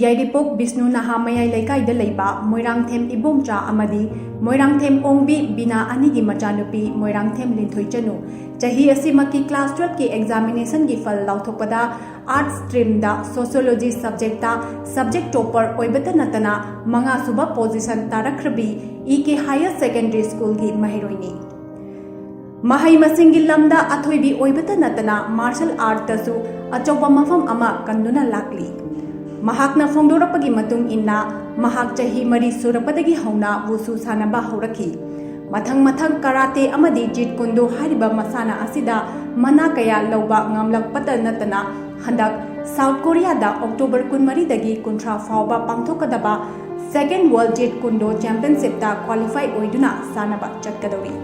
ꯌꯥꯏꯔꯤꯄꯣꯛ ꯕꯤꯁꯅꯨ ꯅꯍꯥ ꯃꯌꯥꯏ ꯂꯩꯀꯥꯏꯗ ꯂꯩꯕ ꯃꯣꯏꯔꯥꯡꯊꯦꯝ ꯏꯕꯣꯝꯆꯥ ꯑꯃꯗꯤ ꯃꯣꯏꯔꯥꯡꯊꯦꯝ ꯑꯣꯡꯕꯤ ꯕꯤꯅꯥ ꯑꯅꯤꯒꯤ ꯃꯆꯥꯅꯨꯄꯤ ꯃꯣꯏꯔꯥꯡꯊꯦꯝ ꯂꯤꯟꯊꯣꯏꯆꯅꯨ ꯆꯍꯤ ꯑꯁꯤꯃꯛꯀꯤ ꯀ꯭ꯂꯥꯁ 12ꯀꯤ ꯑꯦꯛꯖꯥꯃꯤꯅꯦꯁꯟꯒꯤ ꯐꯜ ꯂꯥꯎꯊꯣꯛꯄꯗ ꯑꯥꯔꯠ ꯁ꯭ꯇ꯭ꯔꯤꯝꯗ ꯁꯣꯁꯤꯌꯣꯂꯣꯖꯤ ꯁꯕꯖꯦꯛꯇ ꯁꯕꯖꯦꯛ ꯇꯣꯄꯔ ꯑꯣꯏꯕꯇ ꯅꯠꯇꯅ 5ꯁꯨꯕ ꯄꯣꯖꯤꯁꯟ ꯇꯥꯔꯛꯈ꯭ꯔꯕꯤ ꯏ.ꯀꯦ ꯍꯥꯌꯔ ꯁꯦꯀꯦꯟꯗꯔꯤ ꯁ꯭ꯀꯨꯜꯒꯤ ꯃꯍꯩꯔꯣꯏꯅꯤ꯫ ꯃꯍꯩ ꯃꯁꯤꯡꯒꯤ ꯂꯝꯗ ꯑꯊꯣꯏꯕꯤ ꯑꯣꯏꯕꯇ ꯅꯠꯇꯅ ꯃꯥꯔꯁꯦꯜ ꯑꯥꯔꯠꯇꯁꯨ ꯑꯆꯧꯕ ꯃꯐꯝ ꯑꯃ ꯀꯟꯗꯨꯅ ꯂꯥꯛꯂꯤ꯫ ꯃꯍꯥꯛꯅ ꯐꯣꯡꯗꯣꯔꯛꯄꯒꯤ ꯃꯇꯨꯡ ꯏꯟꯅ ꯃꯍꯥꯛ ꯆꯍꯤ 4 ꯁꯨꯔꯛꯄꯗꯒꯤ ꯍꯧꯅ ꯋꯨꯁꯨ ꯁꯥꯟꯅꯕ ꯍꯧꯔꯛꯈꯤ꯫ ꯃꯊꯪ ꯀꯔꯥꯇꯦ ꯑꯃꯗꯤ ꯖꯤꯠ ꯀꯨꯟꯗꯣ ꯍꯥꯏꯔꯤꯕ ꯃꯁꯥꯟꯅ ꯑꯁꯤꯗ ꯃꯅꯥ ꯀꯌꯥ ꯂꯧꯕ ꯉꯝꯂꯛꯄꯇ ꯅꯠꯇꯅ ꯍꯟꯗꯛ ꯁꯥꯎꯊ ꯀꯣꯔꯤꯌꯥꯗ ꯑꯣꯛꯇꯣꯕꯔ 22ꯗꯒꯤ 30 ꯐꯥꯎꯕ ꯄꯥꯡꯊꯣꯛꯀꯗꯕ ꯁꯦꯀꯦꯟ ꯋꯥꯔꯜꯗ ꯖꯤꯠ ꯀꯨꯟꯗꯣ ꯆꯦꯝꯄꯤꯌꯟꯁꯤꯞꯇ ꯀ꯭ꯋꯥꯂꯤꯐꯥꯏ ꯑꯣꯏꯗꯨꯅ ꯁꯥꯟꯅꯕ ꯆꯠꯀꯗꯧꯔꯤ꯫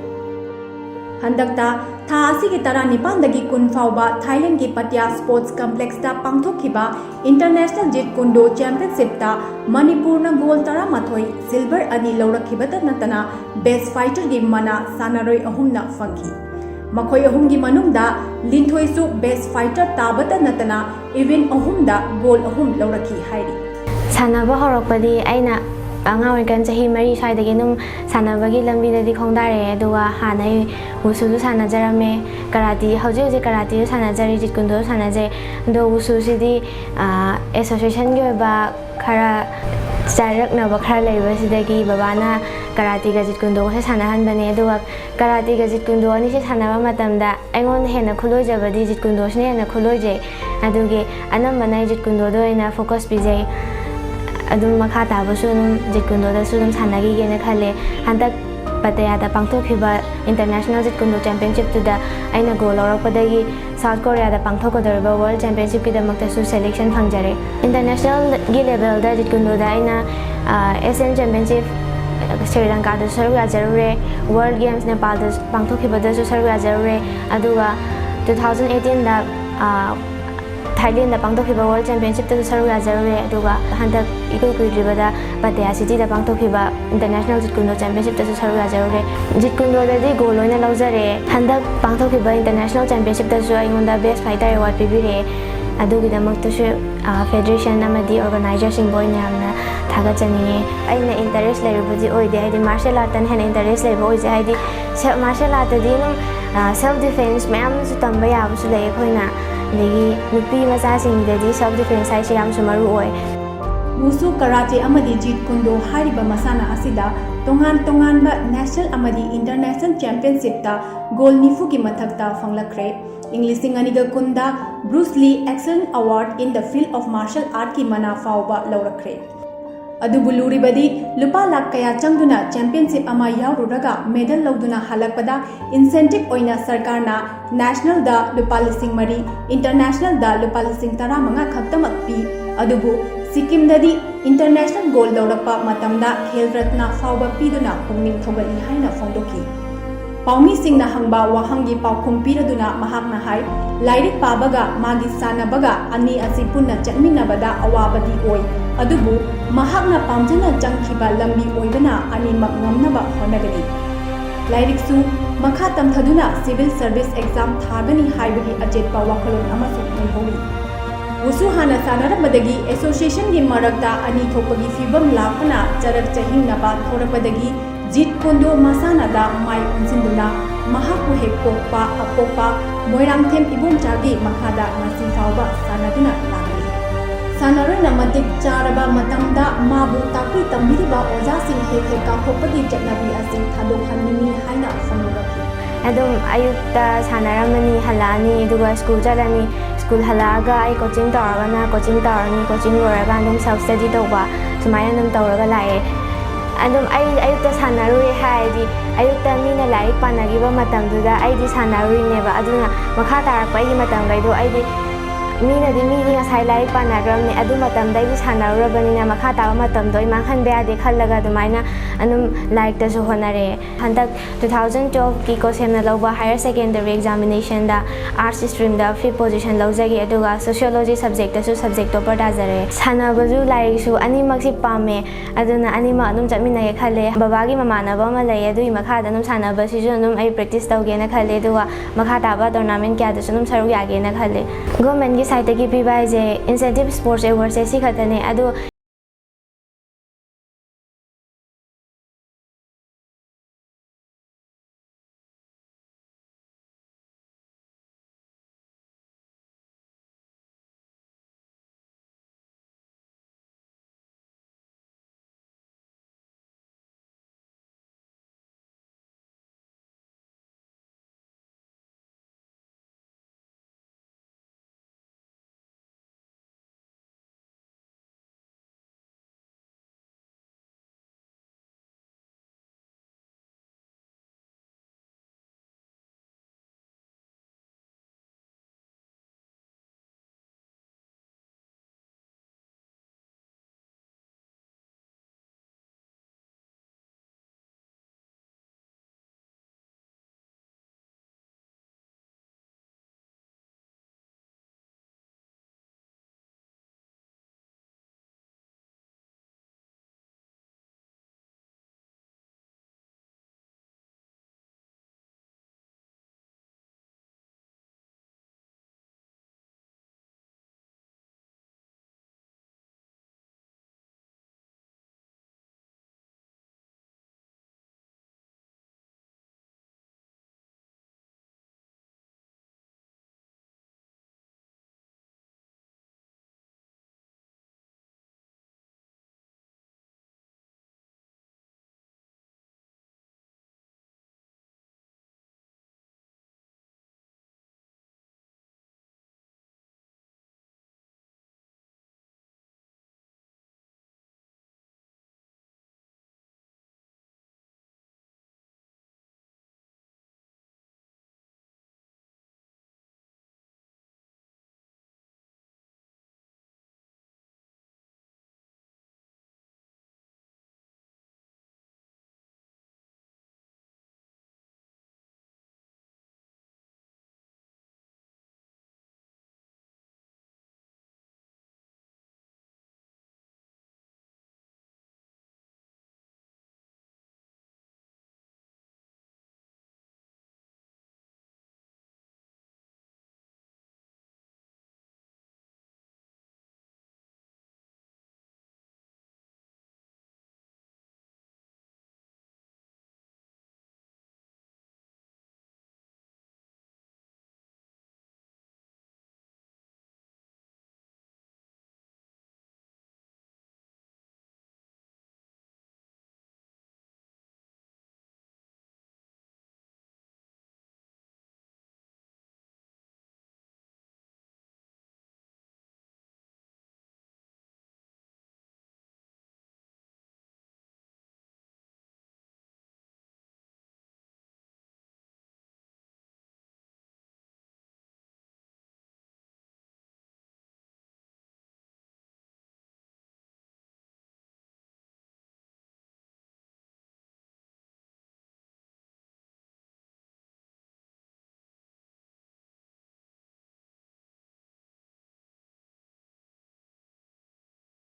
ꯍꯟꯗꯛꯇ ꯊꯥ ꯑꯁꯤꯒꯤ 19ꯗꯒꯤ 20 ꯐꯥꯎꯕ ꯊꯥꯏꯂꯦꯟꯗꯒꯤ ꯄꯇꯤꯌꯥ ꯁ꯭ꯄꯣꯔꯠꯁ ꯀꯝꯄ꯭ꯂꯦꯛꯁꯇ ꯄꯥꯡꯊꯣꯛꯈꯤꯕ ꯏꯟꯇꯔꯅꯦꯁꯅꯦꯜ ꯖꯤꯠ ꯀꯨꯟꯗꯣ ꯆꯦꯝꯄꯤꯌꯟꯁꯤꯞꯇ ꯃꯅꯤꯄꯨꯔꯅ ꯒꯣꯜ 12, ꯁꯤꯜꯚꯔ 2 ꯂꯧꯔꯛꯈꯤꯕꯇ ꯅꯠꯇꯅ ꯕꯦꯁꯠ ꯐꯥꯏꯇꯔꯒꯤ ꯃꯅꯥ ꯁꯥꯟꯅꯔꯣꯏ 3ꯅ ꯐꯪꯈꯤ꯫ ꯃꯈꯣꯏ 3ꯒꯤ ꯃꯅꯨꯡꯗ ꯂꯤꯟꯊꯣꯏꯁꯨ ꯕꯦꯁꯠ ꯐꯥꯏꯇꯔ ꯇꯥꯕꯇ ꯅꯠꯇꯅ ꯏꯚꯦꯟꯠ 3ꯗ ꯒꯣꯜ 3 ꯂꯧꯔꯛꯈꯤ ꯍꯥꯏꯔꯤ꯫ ꯁꯥꯟꯅꯕ ꯍꯧꯔꯛꯄꯗꯤ ꯑꯩꯅ ꯑꯉꯥꯡ ꯑꯣꯏꯔꯤꯀꯥꯟ ꯆꯍꯤ 4 ꯁ꯭ꯋꯥꯏꯗꯒꯤ ꯑꯗꯨꯝ ꯁꯥꯟꯅꯕꯒꯤ ꯂꯝꯕꯤꯗꯗꯤ ꯈꯣꯡꯗꯥꯔꯛꯑꯦ ꯑꯗꯨꯒ ꯍꯥꯟꯅ ꯑꯩ ꯋꯨꯁꯨꯁꯨ ꯁꯥꯟꯅꯖꯔꯝꯃꯦ, ꯍꯧꯖꯤꯛ ꯀꯔꯥꯇꯤꯁꯨ ꯁꯥꯟꯅꯖꯔꯤ, ꯖꯤꯠ ꯀꯨꯟꯗꯣꯁꯨ ꯁꯥꯟꯅꯖꯩ꯫ ꯑꯗꯣ ꯋꯨꯁꯨꯁꯤꯗꯤ ꯑꯦꯁꯣꯁꯤꯌꯦꯁꯟꯒꯤ ꯑꯣꯏꯕ ꯈꯔ ꯆꯥꯏꯔꯛꯅꯕ ꯈꯔ ꯂꯩꯕꯁꯤꯗꯒꯤ ꯕꯕꯥꯅ ꯀꯔꯥꯇꯤꯒ ꯖꯤꯠ ꯀꯨꯟꯗꯣꯒꯁꯦ ꯁꯥꯟꯅꯍꯟꯕꯅꯦ꯫ ꯑꯗꯨꯒ ꯀꯔꯥꯇꯤꯒ ꯖꯤꯠ ꯀꯨꯟꯗꯣ ꯑꯅꯤꯁꯦ ꯁꯥꯟꯅꯕ ꯃꯇꯝꯗ ꯑꯩꯉꯣꯟꯗ ꯍꯦꯟꯅ ꯈꯨꯂꯣꯏꯖꯕꯗꯤ ꯖꯤꯠ ꯀꯨꯟꯗꯣꯁꯤꯅ ꯍꯦꯟꯅ ꯈꯨꯂꯣꯏꯖꯩ꯫ ꯑꯗꯨꯒꯤ ꯑꯅꯝꯕꯅ ꯖꯤꯠ ꯀꯨꯟꯗꯣꯗ ꯑꯣꯏꯅ ꯐꯣꯀꯁ ꯄꯤꯖꯩ꯫ ꯑꯗꯨꯝ ꯃꯈꯥ ꯇꯥꯕꯁꯨ ꯑꯗꯨꯝ ꯖꯤꯠ ꯀꯨꯟꯗꯣꯗꯁꯨ ꯑꯗꯨꯝ ꯁꯥꯟꯅꯈꯤꯒꯦꯅ ꯈꯜꯂꯦ꯫ ꯍꯟꯗꯛ ꯄꯇꯌꯥꯗ ꯄꯥꯡꯊꯣꯛꯈꯤꯕ ꯏꯟꯇꯔꯅꯦꯁꯅꯦꯜ ꯖꯤꯠ ꯀꯨꯟꯗꯣ ꯆꯦꯝꯄꯤꯌꯟꯁꯤꯞꯇꯨꯗ ꯑꯩꯅ ꯒꯣꯜ ꯂꯧꯔꯛꯄꯗꯒꯤ ꯁꯥꯎꯊ ꯀꯣꯔꯤꯌꯥꯗ ꯄꯥꯡꯊꯣꯛꯀꯗꯧꯔꯤꯕ ꯋꯥꯔꯜꯗ ꯆꯦꯝꯄꯤꯌꯟꯁꯤꯞꯀꯤꯗꯃꯛꯇꯁꯨ ꯁꯦꯂꯦꯛꯁꯟ ꯐꯪꯖꯔꯦ꯫ ꯏꯟꯇꯔꯅꯦꯁꯅꯦꯜꯒꯤ ꯂꯦꯚꯦꯜꯗ ꯖꯤꯠ ꯀꯨꯟꯗꯣꯗ ꯑꯩꯅ ꯑꯦꯁꯤꯌꯥꯟ ꯆꯦꯝꯄꯤꯌꯟꯁꯤꯞ ꯁ꯭ꯔꯤ ꯂꯪꯀꯥꯗꯁꯨ ꯁꯔꯨꯛ ꯌꯥꯖꯔꯨꯔꯦ, ꯋꯥꯔꯜꯗ ꯒꯦꯝꯁ ꯅꯦꯄꯥꯜꯗ ꯄꯥꯡꯊꯣꯛꯈꯤꯕꯗꯁꯨ ꯁꯔꯨꯛ ꯌꯥꯖꯔꯨꯔꯦ, ꯑꯗꯨꯒ 2018ꯗ ꯊꯥꯏꯂꯦꯟꯗ ꯄꯥꯡꯊꯣꯛꯈꯤꯕ ꯋꯥꯔꯜꯗ ꯆꯦꯝꯄꯤꯌꯟꯁꯤꯞꯇꯁꯨ ꯁꯔꯨꯛ ꯌꯥꯖꯔꯨꯔꯦ, ꯑꯗꯨꯒ ꯍꯟꯗꯛ ꯏꯀꯨꯏ ꯀꯨꯏꯗ꯭ꯔꯤꯕꯗ ꯄꯇꯌꯥ ꯁꯤꯇꯤꯗ ꯄꯥꯡꯊꯣꯛꯈꯤꯕ ꯏꯟꯇꯔꯅꯦꯁꯅꯦꯜ ꯖꯤꯠ ꯀꯨꯟꯗꯣ ꯆꯦꯝꯄꯤꯌꯟꯁꯤꯞꯇꯁꯨ ꯁꯔꯨꯛ ꯌꯥꯖꯔꯨꯔꯦ꯫ ꯖꯤꯠ ꯀꯨꯟꯗꯣꯗꯗꯤ ꯒꯣꯜ ꯑꯣꯏꯅ ꯂꯧꯖꯔꯦ꯫ ꯍꯟꯗꯛ ꯄꯥꯡꯊꯣꯛꯈꯤꯕ ꯏꯟꯇꯔꯅꯦꯁꯅꯦꯜ ꯆꯦꯝꯄꯤꯌꯟꯁꯤꯞꯇꯁꯨ ꯑꯩꯉꯣꯟꯗ ꯕꯦꯁꯠ ꯐꯥꯏꯇꯔ ꯑꯦꯋꯥꯔꯗ ꯄꯤꯕꯤꯔꯛꯑꯦ꯫ ꯑꯗꯨꯒꯤꯗꯃꯛꯇꯁꯨ ꯐꯦꯗꯔꯦꯁꯟ ꯑꯃꯗꯤ ꯑꯣꯔꯒꯅꯥꯏꯖꯔꯁꯤꯡꯕꯨ ꯑꯩꯅ ꯌꯥꯝꯅ ꯊꯥꯒꯠꯆꯅꯤꯡꯉꯦ꯫ ꯑꯩꯅ ꯏꯟꯇꯔꯦꯁ ꯂꯩꯔꯨꯕꯗꯤ ꯑꯣꯏꯗꯦ, ꯍꯥꯏꯗꯤ ꯃꯥꯔꯁꯦꯜ ꯑꯥꯔꯠꯇꯅ ꯍꯦꯟꯅꯏꯟꯇꯔꯦꯁ ꯂꯩꯕ ꯑꯣꯏꯖꯩ꯫ ꯍꯥꯏꯗꯤ ꯃꯥꯔꯁꯦꯜ ꯑꯥꯔꯠꯇꯗꯤ ꯑꯗꯨꯝ ꯁꯦꯜꯐ ꯗꯤꯐꯦꯟꯁ ꯃꯌꯥꯝꯁꯨ ꯇꯝꯕ ꯌꯥꯕꯁꯨ ꯂꯩ ꯑꯩꯈꯣꯏꯅ, ꯑꯗꯒꯤ ꯅꯨꯄꯤ ꯃꯆꯥꯁꯤꯡꯒꯤꯗꯗꯤ ꯁꯦꯜꯐ ꯗꯤꯐꯦꯟꯁ ꯍꯥꯏꯁꯦ ꯌꯥꯝꯁꯨ ꯃꯔꯨ ꯑꯣꯏ꯫ ꯋꯨꯁꯨ, ꯀꯔꯥꯇꯦ ꯑꯃꯗꯤ ꯖꯤꯠ ꯀꯨꯟꯗꯣ ꯍꯥꯏꯔꯤꯕ ꯃꯁꯥꯟꯅ ꯑꯁꯤꯗ ꯇꯣꯉꯥꯟꯕ ꯅꯦꯁꯅꯦꯜ ꯑꯃꯗꯤ ꯏꯟꯇꯔꯅꯦꯁꯅꯦꯜ ꯆꯦꯝꯄꯤꯌꯟꯁꯤꯞꯇ ꯒꯣꯜ 90ꯒꯤ ꯃꯊꯛꯇ ꯐꯪꯂꯛꯈ꯭ꯔꯦ꯫ ꯏꯪ 2010ꯗ ꯕ꯭ꯔꯨꯁ ꯂꯤ excellence award in the field of martial ꯑꯥꯔꯠꯀꯤ ꯃꯅꯥ ꯐꯥꯎꯕ ꯂꯧꯔꯛꯈ꯭ꯔꯦ꯫ ꯑꯗꯨꯕꯨ ꯂꯨꯔꯤꯕꯗꯤ ꯂꯨꯄꯥ ꯂꯥꯈ kaya ꯆꯪꯗꯨꯅ ꯆꯦꯝꯄꯤꯌꯟꯁꯤꯞ ꯑꯃ ꯌꯥꯎꯔꯨꯔꯒ ꯃꯦꯗꯜ ꯂꯧꯗꯨꯅ ꯍꯜꯂꯛꯄꯗ ꯏꯟꯁꯦꯟꯇꯤꯚ ꯑꯣꯏꯅ ꯁꯔꯀꯥꯔꯅ ꯅꯦꯁꯅꯦꯜꯗ ꯂꯨꯄꯥ 4,000, ꯏꯟꯇꯔꯅꯦꯁꯅꯦꯜꯗ ꯂꯨꯄꯥ 15,000 ꯈꯛꯇꯃꯛ ꯄꯤ꯫ ꯑꯗꯨꯕꯨ ꯁꯤꯛꯀꯤꯝꯗꯗꯤ ꯏꯟꯇꯔꯅꯦꯁꯅꯦꯜ ꯒꯣꯜ ꯂꯧꯔꯛꯄ ꯃꯇꯝꯗ ꯈꯦꯜ ꯔꯠꯅ ꯐꯥꯎꯕ ꯄꯤꯗꯨꯅ ꯄꯨꯛꯅꯤꯡ ꯊꯧꯒꯠꯂꯤ ꯍꯥꯏꯅ ꯐꯣꯡꯗꯣꯛꯈꯤ꯫ ꯄꯥꯎꯃꯤꯁꯤꯡꯅ ꯍꯪꯕ ꯋꯥꯍꯪꯒꯤ ꯄꯥꯎꯈꯨꯝ ꯄꯤꯔꯗꯨꯅ ꯃꯍꯥꯛꯅ ꯍꯥꯏ, ꯂꯥꯏꯔꯤꯛ ꯄꯥꯕꯒ ꯃꯥꯒꯤ ꯁꯥꯟꯅꯕꯒ ꯑꯅꯤ ꯑꯁꯤ ꯄꯨꯟꯅ ꯆꯠꯃꯤꯟꯅꯕꯗ ꯑꯋꯥꯕꯗꯤ ꯑꯣꯏ, ꯑꯗꯨꯕꯨ ꯃꯍꯥꯛꯅ ꯄꯥꯝꯖꯅ ꯆꯪꯈꯤꯕ ꯂꯝꯕꯤ ꯑꯣꯏꯕꯅ ꯑꯅꯤꯃꯛ ꯉꯝꯅꯕ ꯍꯣꯠꯅꯒꯅꯤ꯫ ꯂꯥꯏꯔꯤꯛꯁꯨ ꯃꯈꯥ ꯇꯝꯊꯗꯨꯅ ꯁꯤꯚꯤꯜ ꯁꯔꯚꯤꯁ ꯑꯦꯛꯖꯥꯝ ꯊꯥꯒꯅꯤ ꯍꯥꯏꯕꯒꯤ ꯑꯆꯦꯠꯄ ꯋꯥꯈꯜꯂꯣꯟ ꯑꯃꯁꯨ ꯂꯩꯍꯧꯔꯤ꯫ ꯋꯨꯁꯨ ꯍꯥꯟꯅ ꯁꯥꯟꯅꯔꯝꯕꯗꯒꯤ ꯑꯦꯁꯣꯁꯤꯌꯦꯁꯟꯒꯤ ꯃꯔꯛꯇ ꯑꯅꯤ ꯊꯣꯛꯄꯒꯤ ꯐꯤꯚꯝ ꯂꯥꯛꯄꯅ ꯆꯔꯛ ꯆꯍꯤꯡꯅꯕ ꯊꯣꯔꯛꯄꯗꯒꯤ ꯖꯤꯠ ꯀꯨꯟꯗꯣ ꯃꯁꯥꯟꯅꯗ ꯃꯥꯏ ꯑꯣꯟꯁꯤꯟꯗꯨꯅ ꯃꯍꯥꯛꯄꯨ ꯍꯦꯛ ꯑꯄꯣꯛꯄ ꯃꯣꯏꯔꯥꯡꯊꯦꯝ ꯏꯕꯣꯝꯆꯥꯒꯤ ꯃꯈꯥꯗ ꯉꯁꯤ ꯐꯥꯎꯕ ꯁꯥꯟꯅꯗꯨꯅ ꯂꯥꯛꯂꯤ꯫ ꯁꯥꯟꯅꯔꯣꯏꯅ ꯃꯇꯤꯛ ꯆꯥꯔꯕ ꯃꯇꯝꯗ ꯃꯥꯕꯨ ꯇꯥꯛꯄꯤ ꯇꯝꯕꯤꯔꯤꯕ ꯑꯣꯖꯥꯁꯤꯡ ꯍꯦꯛ ꯀꯥꯎꯊꯣꯛꯄꯒꯤ ꯆꯠꯅꯕꯤ ꯑꯁꯤ ꯊꯥꯗꯣꯛꯍꯟꯅꯤꯡꯉꯤ ꯍꯥꯏꯅ ꯐꯣꯡꯗꯣꯛꯈꯤ꯫ ꯑꯗꯨꯝ ꯑꯌꯨꯛꯇ ꯁꯥꯟꯅꯔꯝꯃꯅꯤ, ꯍꯜꯂꯛꯑꯅꯤ, ꯑꯗꯨꯒ ꯁ꯭ꯀꯨꯜ ꯆꯠꯂꯅꯤ, ꯁ꯭ꯀꯨल हलागा आई कोचिंग तौरगना कोचिंग तौरनी कोचिंग लोरगा अदुम सेल्फ स्टडी तौबा सुमायना अदुम तौरगा लाए अदुम अयुक्ता सानारुई हाइदि अयुक्ता मीना लाइक पानागिबा मतमदुदा आइदि सानारुइनेबा अदुना मखा तारकपा आइदि मतमगैदो आइदि मीनादि मीदि ngasai लाइक पानाग्रमने अदु मतमदैदि सानारुरबनिना मखा ताबा मतमदो इमांखनबे यादे खल्लगा अदुमाइना अदुम लाइक तसु होनरे हंदक 2012 की कोसेमना लौबा हायर सेकेंडरी एग्जामिनेशन दा आर्ट्स स्ट्रीम दा 5th पोजीशन लौजगी अदुगा सोशियोलॉजी सब्जेक्ट तसु सब्जेक्ट टॉपर दाजरे सानाबजु लाइकसु अनिमक्सि पामे अदुना अनिमा अदुम चटमिनागे खल्ले बाबागी ममानबा अमा लैय अदुई मखा अदुम सानाबसिजु अदुम आई प्रैक्टिस तौगेना खल्ले अदुगा मखा ताबा टूर्नामेंट क्या दसु अदुम सरुक यागेना खल्ले गवर्नमेंट की साइडꯇगी पीबा हाइजे इंसेंटिव स्पोर्ट्स अवार्ड से सी खतने अदो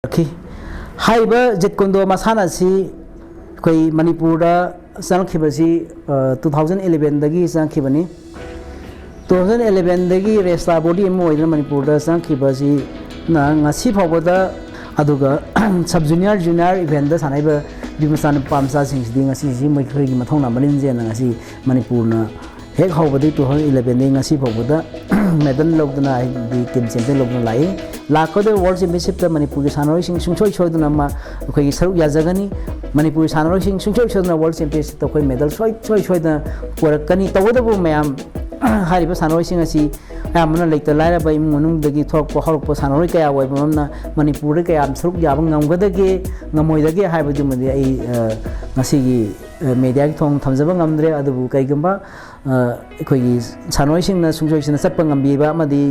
रखी हाइब जेट कुंडो मसाना सी कोई मणिपुर चंखिबसी 2011 दगी चंखिबनी 2011 दगी रेस्टा बॉडी मोइदन मणिपुर चंखिबसी ना ngasi फावबदा अदुगा सब जूनियर इवेंट दा सानाइब बिमसान पामसा सिंगसदी ngasi जी मैखोगी मथौना मनिनजे ना ngasi मणिपुर ना हेक हावबदी 2011 दगी ngasi फावबदा मेडल लोगदना दी टीम चैंपियन लोगना लाई लाखोदे वर्ल्ड चैंपियनशिप ता मणिपुर सानोई सिंग सुंचोई छोदना मा अखोगी सरुक याजगनी मणिपुर सानोई सिंग सुंचोई छोदना वर्ल्ड चैंपियनशिप ता कोई मेडल सोई छोइदा पुरकनी तवदबु मयाम हारिबा सानोई सिंग asi ayamna leita laira ba im monung dagi thok po horok po sanoi kaya wai mamna manipur ke am saruk yabang ngamgadage ngamoidage haibadu madi ai ngasi gi media ki thong thamjaba ngamdre adubu kaigamba khoi sanoi sing na sungsoi sing na sappa ngambi ba madi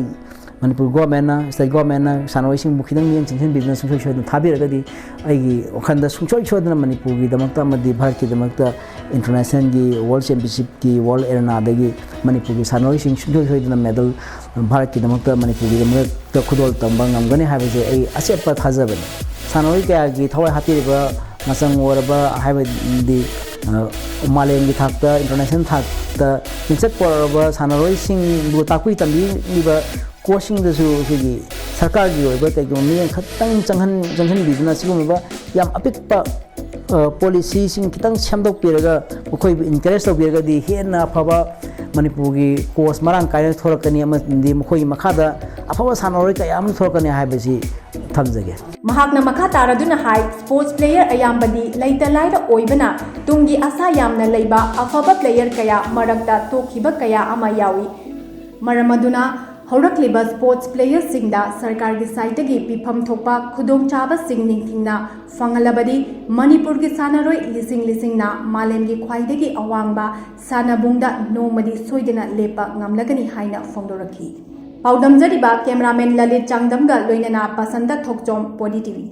Manipur government na state government na sanoi sing bukhidang yen chingchen business sungsoi choi na thabi ragadi ai gi okhanda sungsoi choi na Manipur gi damakta madi bharat ki damakta international gi world championship ki world arena dagi Manipur gi sanoi sing sungsoi choi na medal bharat ki damakta Manipur gi damakta khudol tamba ngamgani haibase ai asepa thajabani sanoi kaya gi thawai hapiriba masang oraba haibadi मालें की थाकता international थाकता इंसेट पर सानरोई सिंह बुताकुई तंबी निबा कोचिंगदसु अखोगी सरकारगी ओइबा कइगो मियन खतंग चंगहन सिगुमबा याम अपिकपा policy सिंग खितंग सेमदोक पिरगा मखोय encourage तौबिरगदी हेन्ना अफबा मणिपुरगी course Marang कायन थोरकनी अमदि मखोय मखादा अफबा सानोरै कयाम थोरकनी हाइबसी थमजगे महाकना मखा तारादुना high sports player अयाम्बदी लैता Lyra ओइबना Tungi आशा यामना लैबा अफबा player कया मरक्ता तोखिबा कया अमा यावी मरमदुना हौरक्लिबा स्पोर्ट्स प्लेयर सिंगदा सरकार की साइटगी पिफम थोपा खुदोंग चाबा सिंग निंथिंगना फंगलबदी मणिपुर की सानारोय लिसिंगना मालेमगी ख्वाइदगी अवांगबा सानाबुंगदा नोमदी सोइदना लेपा ngamlagani हाइना फोंदोरखी पाउदमजरिबा कैमरामैन ललित चांगदमगा लोइनना पसंदा थोकचोम पोडी टीवी।